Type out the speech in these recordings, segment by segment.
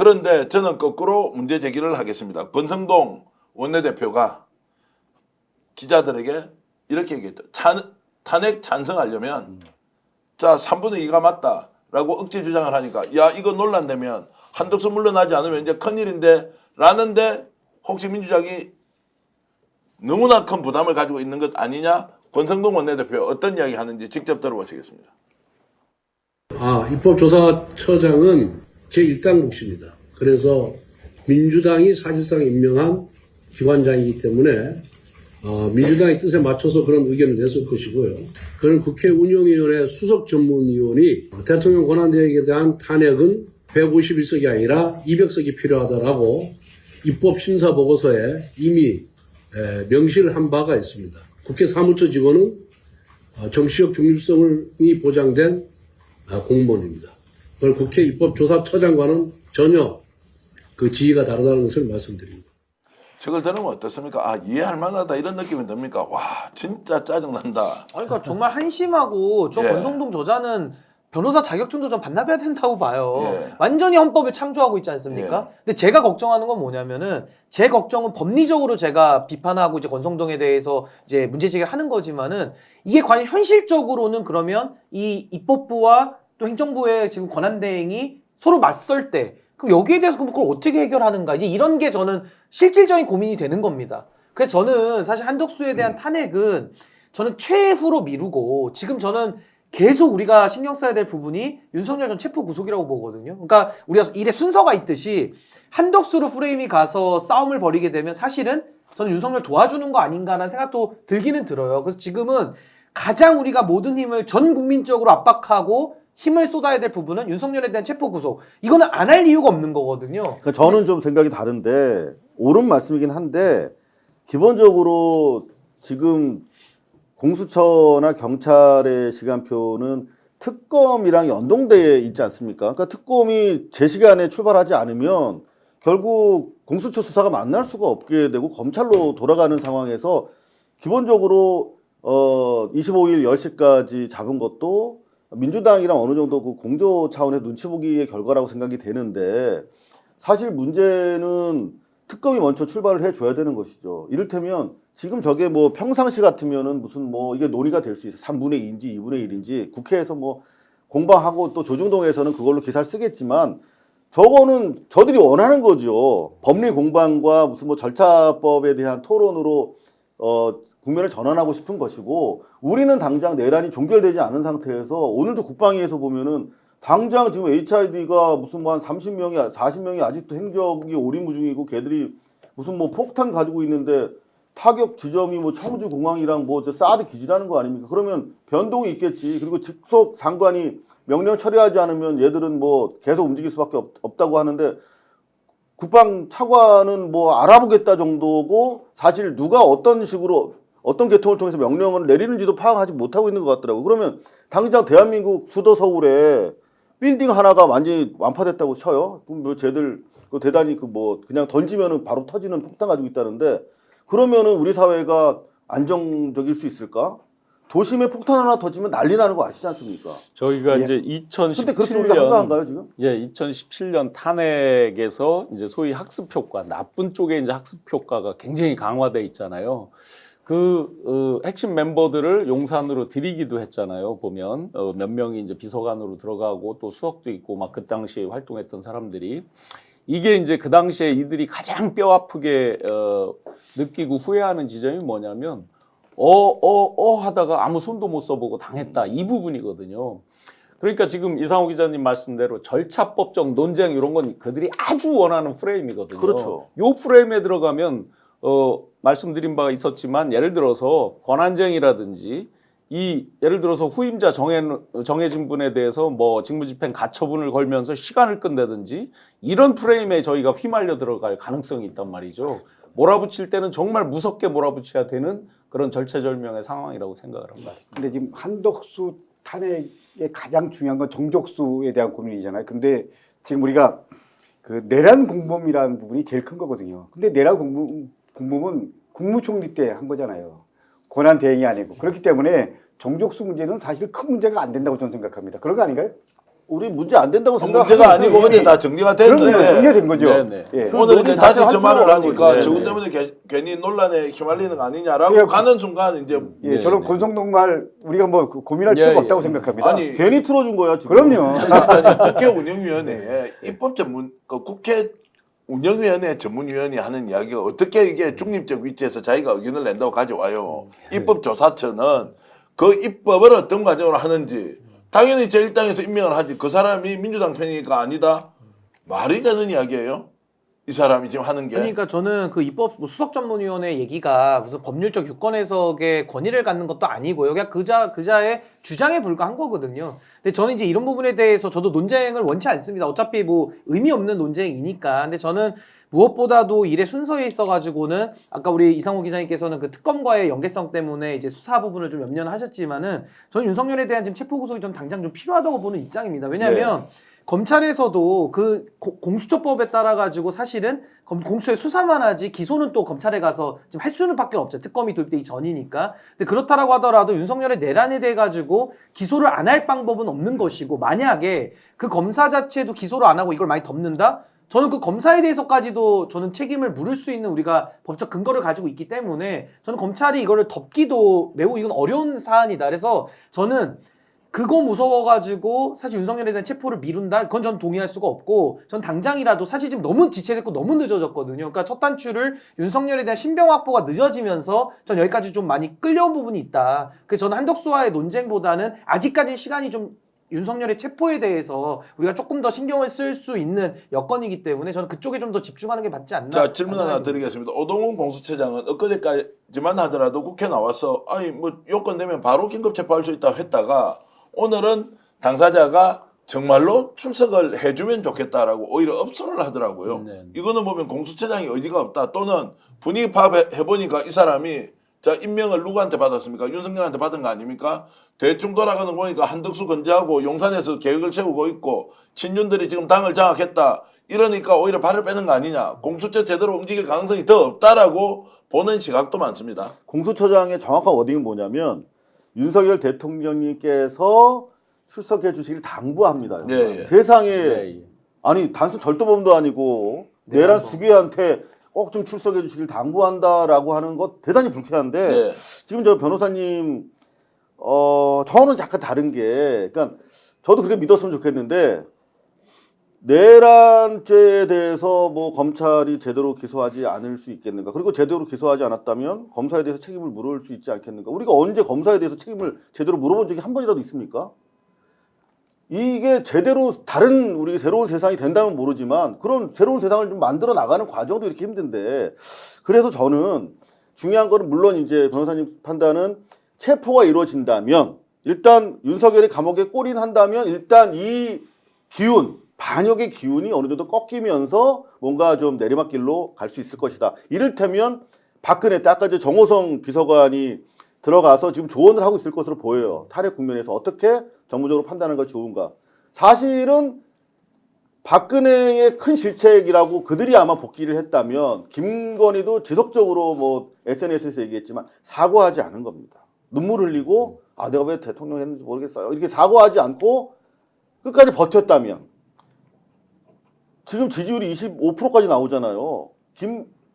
그런데 저는 거꾸로 문제 제기를 하겠습니다. 권성동 원내대표가 기자들에게 이렇게 얘기했죠. 탄핵 찬성하려면 자 3분의 2가 맞다라고 억지 주장을 하니까 야 이거 논란되면 한덕수 물러나지 않으면 이제 큰일인데 라는데 혹시 민주당이 너무나 큰 부담을 가지고 있는 것 아니냐? 권성동 원내대표 어떤 이야기 하는지 직접 들어보시겠습니다. 입법조사처장은 제1당국입니다. 그래서 민주당이 사실상 임명한 기관장이기 때문에 민주당의 뜻에 맞춰서 그런 의견을 냈을 것이고요. 그런 국회 운영위원회 수석 전문위원이 대통령 권한대행에 대한 탄핵은 151석이 아니라 200석이 필요하다라고 입법심사보고서에 이미 명시를 한 바가 있습니다. 국회 사무처 직원은 정치적 중립성이 보장된 공무원입니다. 그걸 국회 입법조사처장과는 전혀 그 지위가 다르다는 것을 말씀드립니다. 저걸 들으면 어떻습니까? 아 이해할 만하다 이런 느낌이 듭니까? 와 진짜 짜증난다. 그러니까 정말 한심하고 저 예. 권성동 저자는 변호사 자격증도 좀 반납해야 된다고 봐요. 예. 완전히 헌법을 창조하고 있지 않습니까? 예. 근데 제가 걱정하는 건 뭐냐면은 제 걱정은 법리적으로 제가 비판하고 이제 권성동에 대해서 이제 문제 제기를 하는 거지만은 이게 과연 현실적으로는 그러면 이 입법부와 또 행정부의 지금 권한 대행이 서로 맞설 때 그럼 여기에 대해서 그럼 그걸 어떻게 해결하는가 이제 이런 게 저는 실질적인 고민이 되는 겁니다. 그래서 저는 사실 한덕수에 대한 탄핵은 저는 최후로 미루고 지금 저는 계속 우리가 신경 써야 될 부분이 윤석열 전 체포 구속이라고 보거든요. 그러니까 우리가 일의 순서가 있듯이 한덕수로 프레임이 가서 싸움을 벌이게 되면 사실은 저는 윤석열 도와주는 거 아닌가라는 생각도 들기는 들어요. 그래서 지금은 가장 우리가 모든 힘을 전 국민적으로 압박하고 힘을 쏟아야 될 부분은 윤석열에 대한 체포 구속. 이거는 안 할 이유가 없는 거거든요. 그러니까 저는 좀 생각이 다른데 옳은 말씀이긴 한데 기본적으로 지금 공수처나 경찰의 시간표는 특검이랑 연동돼 있지 않습니까? 그러니까 특검이 제 시간에 출발하지 않으면 결국 공수처 수사가 만날 수가 없게 되고 검찰로 돌아가는 상황에서 기본적으로 25일 10시까지 잡은 것도 민주당이랑 어느 정도 그 공조 차원의 눈치 보기의 결과라고 생각이 되는데 사실 문제는 특검이 먼저 출발을 해줘야 되는 것이죠. 이를테면 지금 저게 뭐 평상시 같으면은 무슨 뭐 이게 논의가 될 수 있어. 3분의 2인지 2분의 1인지 국회에서 뭐 공방하고 또 조중동에서는 그걸로 기사를 쓰겠지만 저거는 저들이 원하는 거죠. 법리 공방과 무슨 뭐 절차법에 대한 토론으로 국면을 전환하고 싶은 것이고 우리는 당장 내란이 종결되지 않은 상태에서 오늘도 국방위에서 보면은 당장 지금 HID가 무슨 뭐 한 30명이 40명이 아직도 행적이 오리무중이고 걔들이 무슨 뭐 폭탄 가지고 있는데 타격 지점이 뭐 청주 공항이랑 뭐 저 사드 기지라는 거 아닙니까? 그러면 변동이 있겠지. 그리고 직속 장관이 명령 처리하지 않으면 얘들은 뭐 계속 움직일 수밖에 없다고 하는데 국방 차관은 뭐 알아보겠다 정도고 사실 누가 어떤 식으로 어떤 계통을 통해서 명령을 내리는지도 파악하지 못하고 있는 것 같더라고요. 그러면 당장 대한민국 수도 서울에 빌딩 하나가 완전히 완파됐다고 쳐요. 그럼 뭐 쟤들 대단히 그 뭐 그냥 던지면은 바로 터지는 폭탄 가지고 있다는데 그러면은 우리 사회가 안정적일 수 있을까? 도심에 폭탄 하나 터지면 난리 나는 거 아시지 않습니까? 저희가 예. 이제 근데 그렇게 우리가 한가한가요 지금? 2017년 탄핵에서 이제 소위 학습 효과, 나쁜 쪽에 이제 학습 효과가 굉장히 강화돼 있잖아요. 핵심 멤버들을 용산으로 들이기도 했잖아요. 보면 몇 명이 이제 비서관으로 들어가고 또 수석도 있고 막 그 당시에 활동했던 사람들이 이게 이제 그 당시에 이들이 가장 뼈 아프게 느끼고 후회하는 지점이 뭐냐면 하다가 아무 손도 못 써보고 당했다 이 부분이거든요. 그러니까 지금 이상호 기자님 말씀대로 절차법적 논쟁 이런 건 그들이 아주 원하는 프레임이거든요. 그렇죠. 요 프레임에 들어가면 말씀드린 바가 있었지만 예를 들어서 권한쟁이라든지 예를 들어서 후임자 정해진 분에 대해서 뭐 직무집행 가처분을 걸면서 시간을 끈다든지 이런 프레임에 저희가 휘말려 들어갈 가능성이 있단 말이죠. 몰아붙일 때는 정말 무섭게 몰아붙여야 되는 그런 절체절명의 상황이라고 생각을 합니다. 근데 지금 한덕수 탄핵의 가장 중요한 건 정족수에 대한 고민이잖아요. 근데 지금 우리가 그 내란 공범이라는 부분이 제일 큰 거거든요. 근데 내란 공범은 국무총리 때 한 거잖아요. 권한 대행이 아니고. 그렇기 때문에 정족수 문제는 사실 큰 문제가 안 된다고 저는 생각합니다. 그런 거 아닌가요? 우리 문제 안 된다고 그 생각하고 문제가 있어요, 아니고 이미. 어제 다 정리가 그럼요. 됐는데 정리된 거죠. 네네. 예. 오늘 이제 다시 저 말을 하니까 네, 저것 네. 때문에 괜히 논란에 휘말리는 거 아니냐라고 예, 가는 순간 이제 예, 저는 네. 권성동 말 우리가 뭐 고민할 예, 필요가 예. 없다고 생각합니다. 아니 괜히 틀어준 거야 지금. 그럼요. 아니, 국회 운영위원회에 입법 전문 그 국회 운영위원회 전문위원이 하는 이야기가 어떻게 이게 중립적 위치에서 자기가 의견을 낸다고 가져와요. 입법조사처는 그 입법을 어떤 과정으로 하는지 당연히 제1당에서 임명을 하지 그 사람이 민주당 편이니까 아니다. 말이 되는 이야기예요. 이 사람이 지금 하는 게. 그러니까 저는 그 입법 수석전문위원회 얘기가 무슨 법률적 유권 해석의 권위를 갖는 것도 아니고요. 그냥 그자의 주장에 불과한 거거든요. 근데 저는 이제 이런 부분에 대해서 저도 논쟁을 원치 않습니다. 어차피 뭐 의미 없는 논쟁이니까. 근데 저는 무엇보다도 일의 순서에 있어가지고는 아까 우리 이상호 기자님께서는 그 특검과의 연계성 때문에 이제 수사 부분을 좀 염려는 하셨지만은 저는 윤석열에 대한 지금 체포 구속이 좀 당장 좀 필요하다고 보는 입장입니다. 왜냐하면 검찰에서도 그 공수처법에 따라 가지고 사실은 공수처에 수사만 하지 기소는 또 검찰에 가서 지금 할 수는 밖에 없죠. 특검이 도입되기 전이니까. 근데 그렇다라고 하더라도 윤석열의 내란에 대해 가지고 기소를 안 할 방법은 없는 것이고 만약에 그 검사 자체도 기소를 안 하고 이걸 많이 덮는다? 저는 그 검사에 대해서까지도 저는 책임을 물을 수 있는 우리가 법적 근거를 가지고 있기 때문에 저는 검찰이 이거를 덮기도 매우 이건 어려운 사안이다. 그래서 저는 그거 무서워가지고 사실 윤석열에 대한 체포를 미룬다? 그건 전 동의할 수가 없고 전 당장이라도 사실 지금 너무 지체됐고 너무 늦어졌거든요. 그러니까 첫 단추를 윤석열에 대한 신병 확보가 늦어지면서 전 여기까지 좀 많이 끌려온 부분이 있다. 그래서 저는 한덕수와의 논쟁보다는 아직까지는 시간이 좀 윤석열의 체포에 대해서 우리가 조금 더 신경을 쓸 수 있는 여건이기 때문에 저는 그쪽에 좀 더 집중하는 게 맞지 않나. 자 질문 하나 드리겠습니다. 오동훈 공수처장은 엊그제까지만 하더라도 국회 나와서 아니 뭐 요건 되면 바로 긴급 체포할 수 있다고 했다가 오늘은 당사자가 정말로 출석을 해주면 좋겠다라고 오히려 업소를 하더라고요. 네. 이거는 보면 공수처장이 의지가 없다 또는 분위기 파악해보니까 이 사람이 자 임명을 누구한테 받았습니까? 윤석열한테 받은 거 아닙니까? 대충 돌아가는 거 보니까 한덕수 건재하고 용산에서 계획을 세우고 있고 친윤들이 지금 당을 장악했다. 이러니까 오히려 발을 빼는 거 아니냐. 공수처 제대로 움직일 가능성이 더 없다라고 보는 시각도 많습니다. 공수처장의 정확한 워딩은 뭐냐면 윤석열 대통령님께서 출석해 주시길 당부합니다. 예, 예. 세상에 예, 예. 아니 단순 절도범도 아니고 내란 수괴한테 꼭 좀 출석해 주시길 당부한다라고 하는 것 대단히 불쾌한데 네. 지금 저 변호사님 저는 약간 다른 게 그러니까 저도 그렇게 믿었으면 좋겠는데 내란죄에 대해서 뭐 검찰이 제대로 기소하지 않을 수 있겠는가? 그리고 제대로 기소하지 않았다면 검사에 대해서 책임을 물을 수 있지 않겠는가? 우리가 언제 검사에 대해서 책임을 제대로 물어본 적이 한 번이라도 있습니까? 이게 제대로 다른 우리 새로운 세상이 된다면 모르지만 그런 새로운 세상을 좀 만들어 나가는 과정도 이렇게 힘든데 그래서 저는 중요한 거는 물론 이제 변호사님 판단은 체포가 이루어진다면 일단 윤석열이 감옥에 꼬린한다면 일단 이 기운 반역의 기운이 어느 정도 꺾이면서 뭔가 좀 내리막길로 갈 수 있을 것이다. 이를테면 박근혜 때 아까 이제 정호성 비서관이 들어가서 지금 조언을 하고 있을 것으로 보여요. 탄핵 국면에서 어떻게 정무적으로 판단하는 것이 좋은가. 사실은 박근혜의 큰 실책이라고 그들이 아마 복귀를 했다면 김건희도 지속적으로 뭐 SNS에서 얘기했지만 사과하지 않은 겁니다. 눈물 흘리고 아 내가 왜 대통령 했는지 모르겠어요. 이렇게 사과하지 않고 끝까지 버텼다면 지금 지지율이 25%까지 나오잖아요.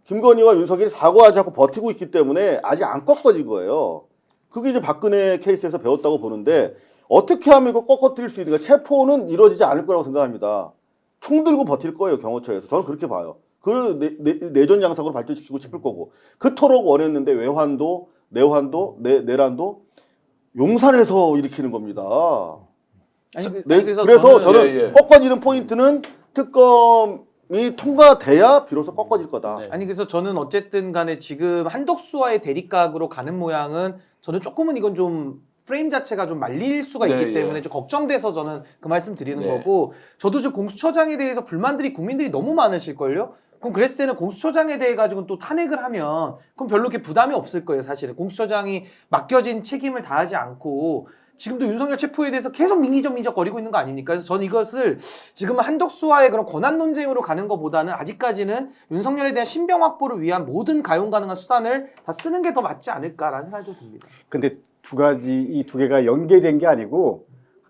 김건희와 윤석열이 사과하지 않고 버티고 있기 때문에 아직 안 꺾어진 거예요. 그게 이제 박근혜 케이스에서 배웠다고 보는데 어떻게 하면 이거 꺾어뜨릴 수 있는가? 체포는 이루어지지 않을 거라고 생각합니다. 총 들고 버틸 거예요, 경호처에서. 저는 그렇게 봐요. 그 내전 양상으로 발전시키고 싶을 거고. 그토록 원했는데 외환도, 내환도, 내란도 용산에서 일으키는 겁니다. 그래서 저는 예, 예. 꺾어지는 포인트는 특검이 통과돼야 비로소 꺾어질 거다. 네. 아니 그래서 저는 어쨌든 간에 지금 한덕수와의 대립각으로 가는 모양은 저는 조금은 이건 좀 프레임 자체가 좀 말릴 수가 있기 네, 때문에 예. 좀 걱정돼서 저는 그 말씀 드리는 네. 거고 저도 지금 공수처장에 대해서 불만들이 국민들이 너무 많으실걸요? 그럼 그랬을 때는 공수처장에 대해 가지고 또 탄핵을 하면 그럼 별로 이렇게 부담이 없을 거예요 사실은. 공수처장이 맡겨진 책임을 다하지 않고 지금도 윤석열 체포에 대해서 계속 민기적 거리고 있는 거 아닙니까? 그래서 저는 이것을 지금 한덕수와의 그런 권한 논쟁으로 가는 것보다는 아직까지는 윤석열에 대한 신병 확보를 위한 모든 가용 가능한 수단을 다 쓰는 게 더 맞지 않을까라는 생각이 좀 듭니다. 근데 이 두 개가 연계된 게 아니고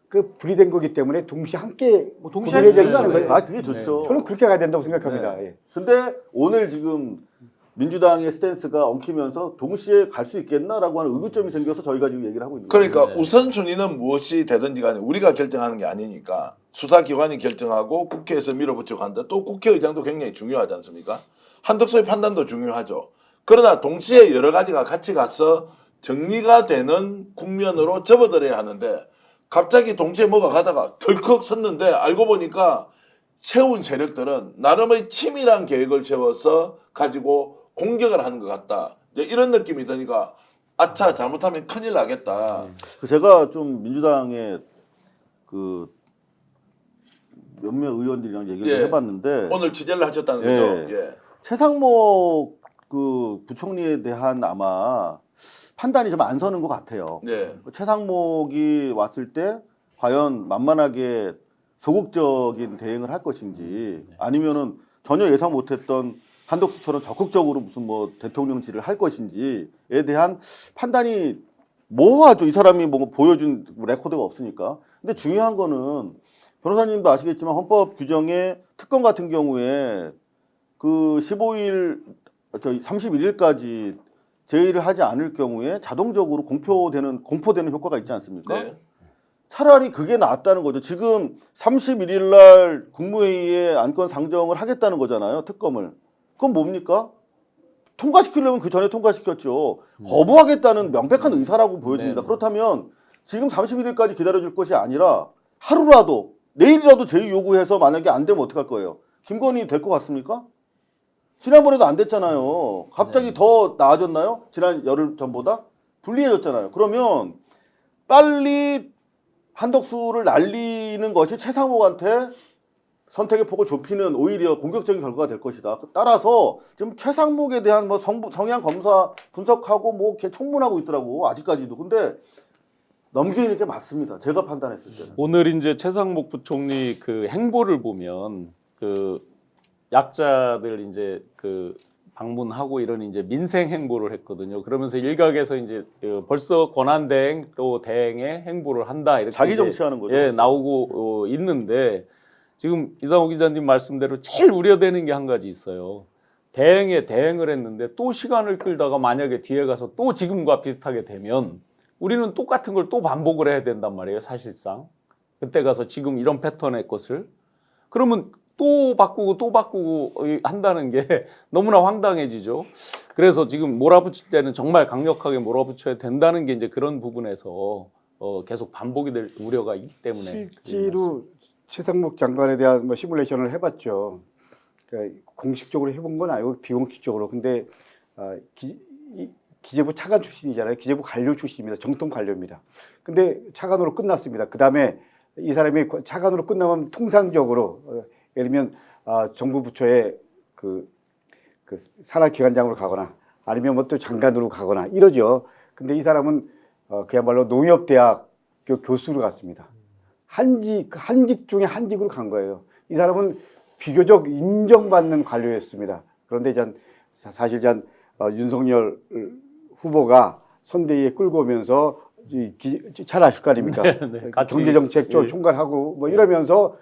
그 분리된 거기 때문에 동시에 함께 뭐 동시에 고민해야 할 수도 된다는 있죠. 거예요. 아 그게 좋죠. 저는 그렇게 가야 된다고 생각합니다. 네. 예. 근데 오늘 지금 민주당의 스탠스가 엉키면서 동시에 갈 수 있겠나라고 하는 의구점이 생겨서 저희가 지금 얘기를 하고 있는 거예요. 그러니까 우선순위는 무엇이 되든지 간에 우리가 결정하는 게 아니니까 수사기관이 결정하고 국회에서 밀어붙이고 한다. 또 국회의장도 굉장히 중요하지 않습니까? 한덕수의 판단도 중요하죠. 그러나 동시에 여러 가지가 같이 가서 정리가 되는 국면으로 접어들어야 하는데 갑자기 동시에 뭐가 가다가 덜컥 섰는데 알고 보니까 세운 세력들은 나름의 치밀한 계획을 세워서 가지고 공격을 하는 것 같다. 이제 이런 느낌이 드니까 아차 잘못하면 큰일 나겠다. 제가 좀 민주당의 그 몇몇 의원들이랑 얘기를 예. 해봤는데 오늘 취재를 하셨다는 예. 거죠. 예. 최상목 그 부총리에 대한 아마 판단이 좀 안 서는 것 같아요. 네. 최상목이 왔을 때 과연 만만하게 소극적인 대응을 할 것인지 아니면은 전혀 예상 못했던 한덕수처럼 적극적으로 무슨 뭐 대통령질을 할 것인지에 대한 판단이 모호하죠. 이 사람이 뭐 보여준 레코드가 없으니까. 근데 중요한 거는 변호사님도 아시겠지만 헌법 규정에 특검 같은 경우에 그 15일, 31일까지 제의를 하지 않을 경우에 자동적으로 공포되는 효과가 있지 않습니까? 네. 차라리 그게 낫다는 거죠. 지금 31일 날 국무회의에 안건 상정을 하겠다는 거잖아요. 특검을. 그건 뭡니까? 통과시키려면 그 전에 통과시켰죠. 거부하겠다는 명백한 의사라고 보여집니다. 네. 그렇다면 지금 31일까지 기다려줄 것이 아니라 하루라도 내일이라도 제의 요구해서 만약에 안 되면 어떡할 거예요? 김건희 될 것 같습니까? 지난번에도 안 됐잖아요. 갑자기 더 나아졌나요? 지난 열흘 전보다? 불리해졌잖아요. 그러면 빨리 한덕수를 날리는 것이 최상목한테 선택의 폭을 좁히는 오히려 공격적인 결과가 될 것이다. 따라서 지금 최상목에 대한 뭐 성향 검사 분석하고 뭐 이렇게 청문하고 있더라고 아직까지도. 근데 넘기는 게 맞습니다. 제가 판단했을 때는. 오늘 이제 최상목 부총리 그 행보를 보면 그 약자들 이제 그 방문하고 이런 이제 민생 행보를 했거든요. 그러면서 일각에서 이제 벌써 권한 대행 또 대행의 행보를 한다 이렇게 자기 이제 정치하는 거죠. 예, 나오고 있는데 지금 이상호 기자님 말씀대로 제일 우려되는 게 한 가지 있어요. 대행에 대행을 했는데 또 시간을 끌다가 만약에 뒤에 가서 또 지금과 비슷하게 되면 우리는 똑같은 걸 또 반복을 해야 된단 말이에요. 사실상 그때 가서 지금 이런 패턴의 것을 그러면 또 바꾸고 한다는 게 너무나 황당해지죠. 그래서 지금 몰아붙일 때는 정말 강력하게 몰아붙여야 된다는 게 이제 그런 부분에서 계속 반복이 될 우려가 있기 때문에 실제로 최상목 장관에 대한 뭐 시뮬레이션을 해봤죠. 그러니까 공식적으로 해본 건 아니고 비공식적으로. 근데 기재부 차관 출신이잖아요. 기재부 관료 출신입니다. 정통 관료입니다. 근데 차관으로 끝났습니다. 그 다음에 이 사람이 차관으로 끝나면 통상적으로 예를 들면 정부 부처의 그 산하기관장으로 가거나 아니면 뭐 또 장관으로 가거나 이러죠. 근데 이 사람은 그야말로 농협대학 교수로 갔습니다. 한직 중에 한직으로 간 거예요. 이 사람은 비교적 인정받는 관료였습니다. 그런데 사실 윤석열 후보가 선대위에 끌고 오면서 잘 아실 거 아닙니까? 네, 같이, 경제정책 예. 총괄하고 뭐 이러면서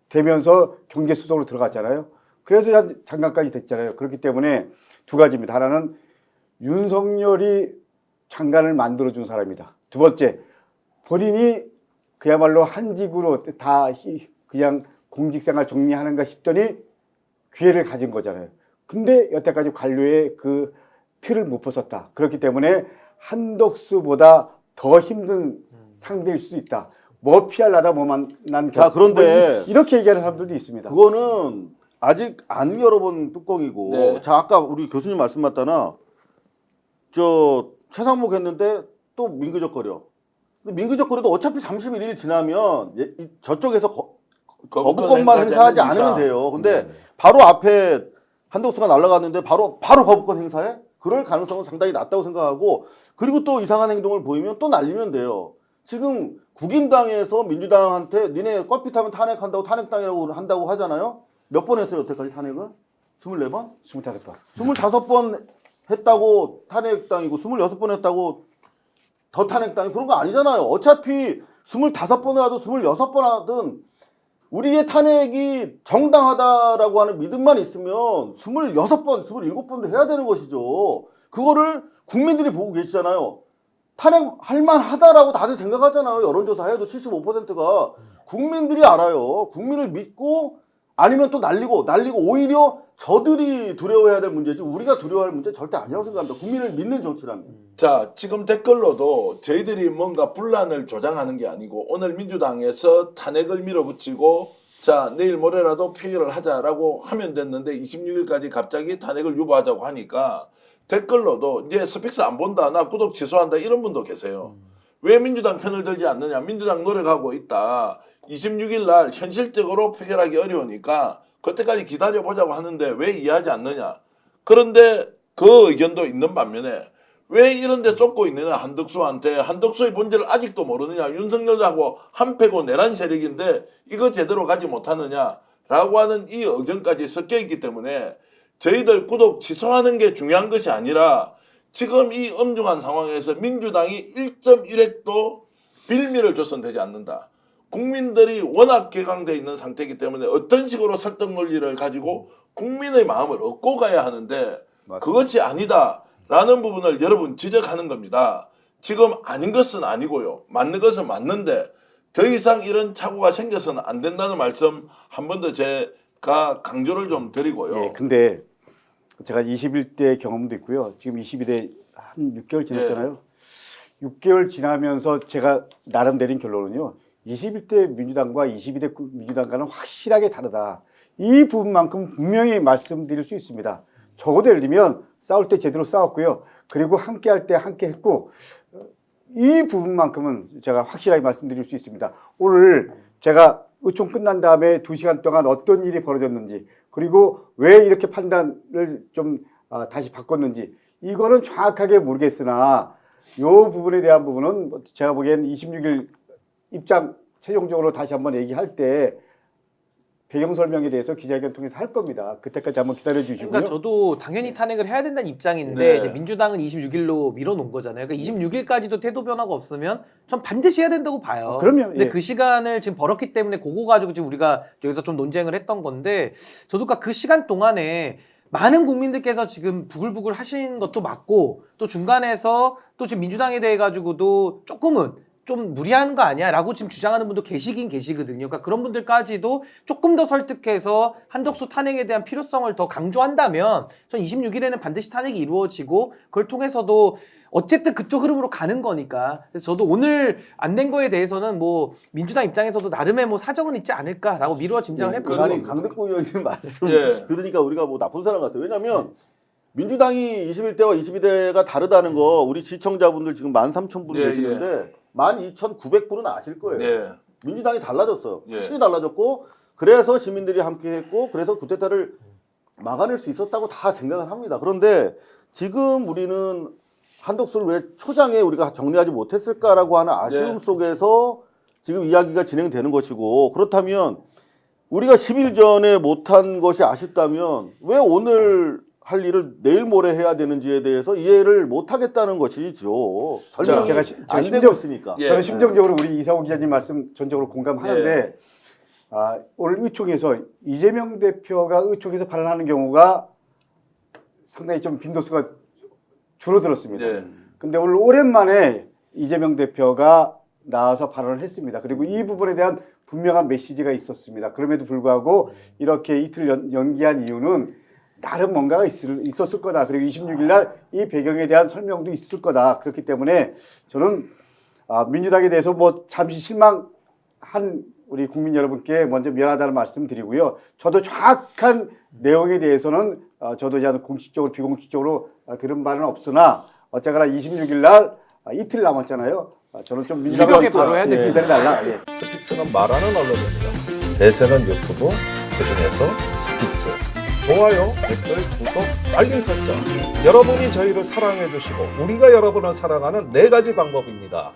되면서 경제수석으로 들어갔잖아요. 그래서 장관까지 됐잖아요. 그렇기 때문에 두 가지입니다. 하나는 윤석열이 장관을 만들어준 사람이다. 두 번째, 본인이 그야말로 한직으로 다 그냥 공직생활 정리하는가 싶더니 기회를 가진 거잖아요. 근데 여태까지 관료의 그 틀을 못 벗었다. 그렇기 때문에 한덕수보다 더 힘든 상대일 수도 있다. 뭐 피하려다 뭐 만난 자, 그런데 이렇게 얘기하는 사람들도 있습니다. 그거는 아직 안 열어본 뚜껑이고. 네. 자, 아까 우리 교수님 말씀 맞다나 최상목 했는데 또 민그적거려. 근데 민그적거려도 어차피 31일 지나면 저쪽에서 거부권만 행사하지 않으면 돼요. 근데 바로 앞에 한덕수가 날아갔는데 바로 거부권 행사해? 그럴 가능성은 상당히 낮다고 생각하고, 그리고 또 이상한 행동을 보이면 또 날리면 돼요. 지금 국임당에서 민주당한테 니네 껄핏하면 탄핵한다고 탄핵당이라고 한다고 하잖아요. 몇 번 했어요 여태까지 탄핵을? 24번? 25번. 25번 했다고 탄핵당이고 26번 했다고 더 탄핵당이 그런 거 아니잖아요. 어차피 25번을 하든 26번 하든 우리의 탄핵이 정당하다라고 하는 믿음만 있으면 26번, 27번도 해야 되는 것이죠. 그거를 국민들이 보고 계시잖아요. 탄핵할 만하다라고 다들 생각하잖아요. 여론조사 해도 75%가 국민들이 알아요. 국민을 믿고 아니면 또 날리고 오히려 저들이 두려워해야 될 문제지 우리가 두려워할 문제 절대 아니라고 생각합니다. 국민을 믿는 정치라면. 자, 지금 댓글로도 저희들이 뭔가 분란을 조장하는 게 아니고 오늘 민주당에서 탄핵을 밀어붙이고 자, 내일 모레라도 표결을 하자라고 하면 됐는데 26일까지 갑자기 탄핵을 유보하자고 하니까 댓글로도 이제 스픽스 안 본다, 나 구독 취소한다 이런 분도 계세요. 왜 민주당 편을 들지 않느냐? 민주당 노력하고 있다. 26일 날 현실적으로 표결하기 어려우니까 그때까지 기다려보자고 하는데 왜 이해하지 않느냐? 그런데 그 의견도 있는 반면에 왜 이런 데 쫓고 있느냐? 한덕수의 본질을 아직도 모르느냐? 윤석열하고 한패고 내란 세력인데 이거 제대로 가지 못하느냐? 라고 하는 이 의견까지 섞여 있기 때문에 저희들 구독 취소하는 게 중요한 것이 아니라 지금 이 엄중한 상황에서 민주당이 1.1핵도 빌미를 줘서는 되지 않는다. 국민들이 워낙 개강되어 있는 상태이기 때문에 어떤 식으로 설득 논리를 가지고 국민의 마음을 얻고 가야 하는데 그것이 아니다라는 부분을 여러분 지적하는 겁니다. 지금 아닌 것은 아니고요. 맞는 것은 맞는데 더 이상 이런 착오가 생겨서는 안 된다는 말씀 한 번 더 제가 강조를 좀 드리고요. 예, 근데 제가 21대 경험도 있고요. 지금 22대 한 6개월 지났잖아요. 6개월 지나면서 제가 나름 내린 결론은요. 21대 민주당과 22대 민주당과는 확실하게 다르다. 이 부분만큼 분명히 말씀드릴 수 있습니다. 적어도 예를 들면 싸울 때 제대로 싸웠고요. 그리고 함께 할 때 함께 했고 이 부분만큼은 제가 확실하게 말씀드릴 수 있습니다. 오늘 제가 의총 끝난 다음에 2시간 동안 어떤 일이 벌어졌는지 그리고 왜 이렇게 판단을 좀 다시 바꿨는지 이거는 정확하게 모르겠으나 이 부분에 대한 부분은 제가 보기엔 26일 입장 최종적으로 다시 한번 얘기할 때 배경 설명에 대해서 기자회견 통해서 할 겁니다. 그때까지 한번 기다려 주시고요. 그러니까 저도 당연히 탄핵을 해야 된다는 입장인데 네. 이제 민주당은 26일로 밀어놓은 거잖아요. 그러니까 26일까지도 태도 변화가 없으면 전 반드시 해야 된다고 봐요. 그럼요. 근데 예. 그 시간을 지금 벌었기 때문에 그거 가지고 지금 우리가 여기서 좀 논쟁을 했던 건데 저도 그 시간 동안에 많은 국민들께서 지금 부글부글 하신 것도 맞고 또 중간에서 또 지금 민주당에 대해 가지고도 조금은 좀 무리한 거 아니야? 라고 지금 주장하는 분도 계시긴 계시거든요. 그러니까 그런 분들까지도 조금 더 설득해서 한덕수 탄핵에 대한 필요성을 더 강조한다면 전 26일에는 반드시 탄핵이 이루어지고 그걸 통해서도 어쨌든 그쪽 흐름으로 가는 거니까. 그래서 저도 오늘 안 된 거에 대해서는 뭐 민주당 입장에서도 나름의 뭐 사정은 있지 않을까라고 미루어 짐작을 해보죠. 아니 강덕구 의원님 말씀 예. 들으니까 우리가 뭐 나쁜 사람 같아요. 왜냐하면 민주당이 21대와 22대가 다르다는 거 우리 시청자분들 지금 13,000분 예, 계시는데 12,900분은 아실 거예요. 네. 민주당이 달라졌어요. 예. 확실히 달라졌고 그래서 시민들이 함께했고 그래서 쿠데타를 막아낼 수 있었다고 다 생각을 합니다. 그런데 지금 우리는 한덕수를 왜 초장에 우리가 정리하지 못했을까라고 하는 아쉬움 네. 속에서 지금 이야기가 진행되는 것이고 그렇다면 우리가 10일 전에 못한 것이 아쉽다면 왜 오늘 할 일을 내일 모레 해야 되는지에 대해서 이해를 못하겠다는 것이죠. 설명이 제가 안 심정- 되고 있으니까. 예. 저는 심정적으로 우리 이상호 기자님 말씀 전적으로 공감하는데 오늘 의총에서 이재명 대표가 의총에서 발언하는 경우가 상당히 좀 빈도수가 줄어들었습니다. 네. 근데 오늘 오랜만에 이재명 대표가 나와서 발언을 했습니다. 그리고 이 부분에 대한 분명한 메시지가 있었습니다. 그럼에도 불구하고 이렇게 이틀 연기한 이유는 나름 뭔가가 있었을 거다. 그리고 26일 날 이 배경에 대한 설명도 있을 거다. 그렇기 때문에 저는 민주당에 대해서 뭐 잠시 실망한 우리 국민 여러분께 먼저 미안하다는 말씀 드리고요. 저도 정확한 내용에 대해서는 저도 이제 공식적으로 비공식적으로 들은 바는 없으나 어쨌거나 26일 날 이틀 남았잖아요. 저는 좀 민주당을 이렇게 바로 해야 됩니다. 기다려달라. 예. 스픽스는 말하는 언론입니다. 대세는 유튜브, 그중에서 스픽스. 좋아요, 댓글, 구독, 알림 설정. 여러분이 저희를 사랑해 주시고 우리가 여러분을 사랑하는 4가지 방법입니다.